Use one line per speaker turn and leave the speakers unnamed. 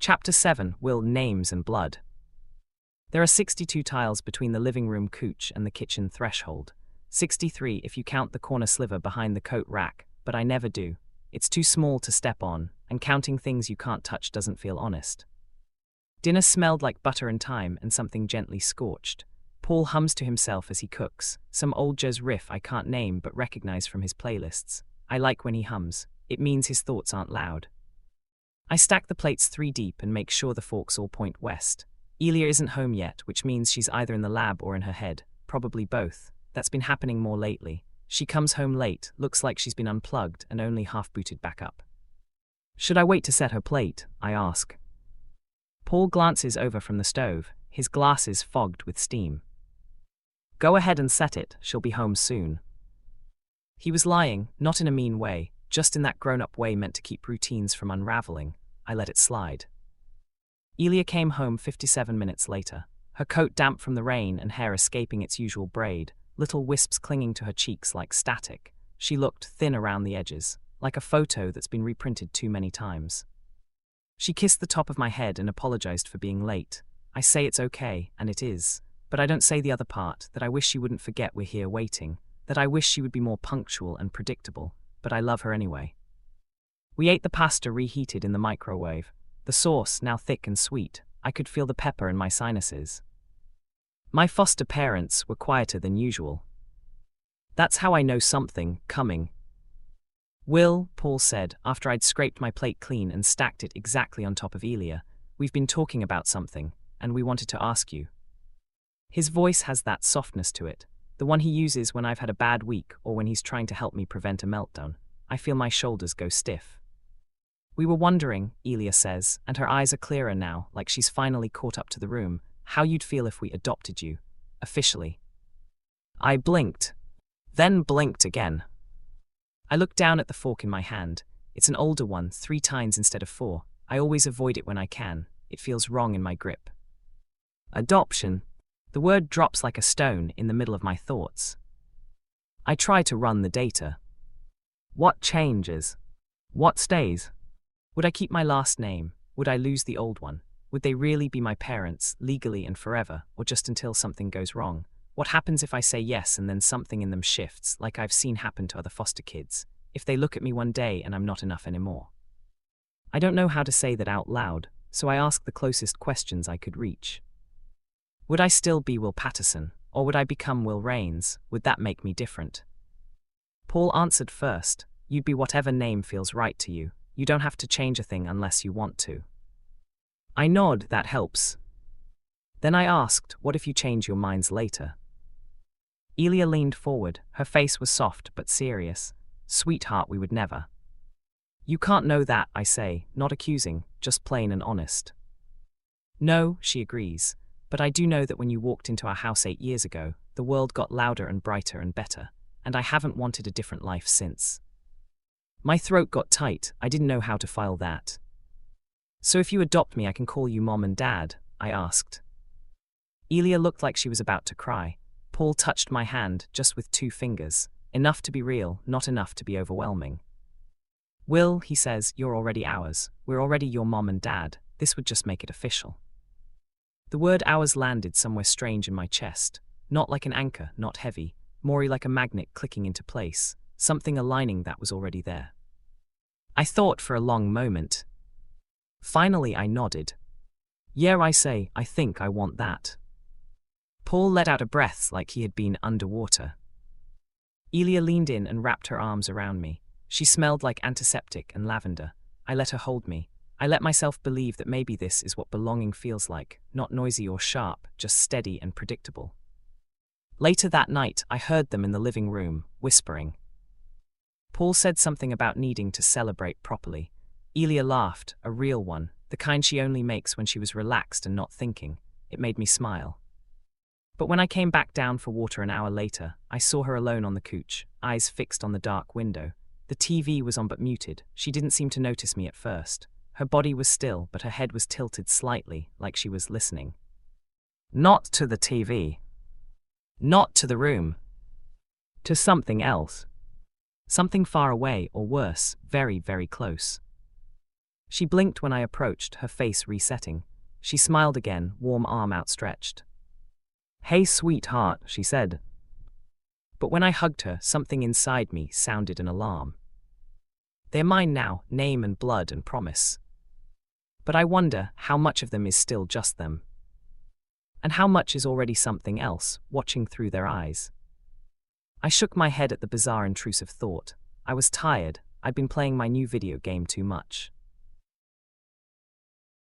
Chapter 7: Will, Names and Blood. There are 62 tiles between the living room couch and the kitchen threshold. 63 if you count the corner sliver behind the coat rack, but I never do. It's too small to step on, and counting things you can't touch doesn't feel honest. Dinner smelled like butter and thyme and something gently scorched. Paul hums to himself as he cooks, some old jazz riff I can't name but recognize from his playlists. I like when he hums. It means his thoughts aren't loud. I stack the plates 3 deep and make sure the forks all point west. Elia isn't home yet, which means she's either in the lab or in her head. Probably both. That's been happening more lately. She comes home late, looks like she's been unplugged and only half-booted back up. Should I wait to set her plate? I ask. Paul glances over from the stove, his glasses fogged with steam. Go ahead and set it, she'll be home soon. He was lying, not in a mean way, just in that grown-up way meant to keep routines from unraveling. I let it slide. Elia came home 57 minutes later, her coat damp from the rain and hair escaping its usual braid, little wisps clinging to her cheeks like static. She looked thin around the edges, like a photo that's been reprinted too many times. She kissed the top of my head and apologized for being late. I say it's okay, and it is, but I don't say the other part, that I wish she wouldn't forget we're here waiting, that I wish she would be more punctual and predictable, but I love her anyway. We ate the pasta reheated in the microwave. The sauce, now thick and sweet, I could feel the pepper in my sinuses. My foster parents were quieter than usual. That's how I know something coming. Will, Paul said, after I'd scraped my plate clean and stacked it exactly on top of Elia, we've been talking about something, and we wanted to ask you. His voice has that softness to it, the one he uses when I've had a bad week or when he's trying to help me prevent a meltdown. I feel my shoulders go stiff. We were wondering, Elia says, and her eyes are clearer now, like she's finally caught up to the room, how you'd feel if we adopted you, officially. I blinked, then blinked again. I looked down at the fork in my hand. It's an older one, 3 tines instead of 4. I always avoid it when I can. It feels wrong in my grip. Adoption. The word drops like a stone in the middle of my thoughts. I try to run the data. What changes? What stays? Would I keep my last name? Would I lose the old one? Would they really be my parents, legally and forever, or just until something goes wrong? What happens if I say yes and then something in them shifts, like I've seen happen to other foster kids? If they look at me one day and I'm not enough anymore? I don't know how to say that out loud, so I ask the closest questions I could reach. Would I still be Will Patterson, or would I become Will Raines? Would that make me different? Paul answered first. You'd be whatever name feels right to you. You don't have to change a thing unless you want to. I nod, that helps. Then I asked, what if you change your minds later? Elia leaned forward, her face was soft but serious. Sweetheart, we would never. You can't know that, I say, not accusing, just plain and honest. No, she agrees, but I do know that when you walked into our house 8 years ago, the world got louder and brighter and better, and I haven't wanted a different life since. My throat got tight, I didn't know how to file that. So if you adopt me I can call you Mom and Dad, I asked. Elia looked like she was about to cry. Paul touched my hand, just with 2 fingers. Enough to be real, not enough to be overwhelming. Will, he says, you're already ours. We're already your mom and dad. This would just make it official. The word ours landed somewhere strange in my chest. Not like an anchor, not heavy, more like a magnet clicking into place. Something aligning that was already there. I thought for a long moment. Finally I nodded. Yeah, I say, I think I want that. Paul let out a breath like he had been underwater. Elia leaned in and wrapped her arms around me. She smelled like antiseptic and lavender. I let her hold me. I let myself believe that maybe this is what belonging feels like, not noisy or sharp, just steady and predictable. Later that night, I heard them in the living room, whispering. Paul said something about needing to celebrate properly. Elia laughed, a real one, the kind she only makes when she was relaxed and not thinking. It made me smile. But when I came back down for water an hour later, I saw her alone on the couch, eyes fixed on the dark window. The TV was on but muted. She didn't seem to notice me at first. Her body was still, but her head was tilted slightly, like she was listening. Not to the TV. Not to the room. To something else. Something far away, or worse, very, very close. She blinked when I approached, her face resetting. She smiled again, warm arm outstretched. "Hey, sweetheart," she said. But when I hugged her, something inside me sounded an alarm. They're mine now, name and blood and promise. But I wonder how much of them is still just them. And how much is already something else, watching through their eyes. I shook my head at the bizarre intrusive thought. I was tired. I'd been playing my new video game too much.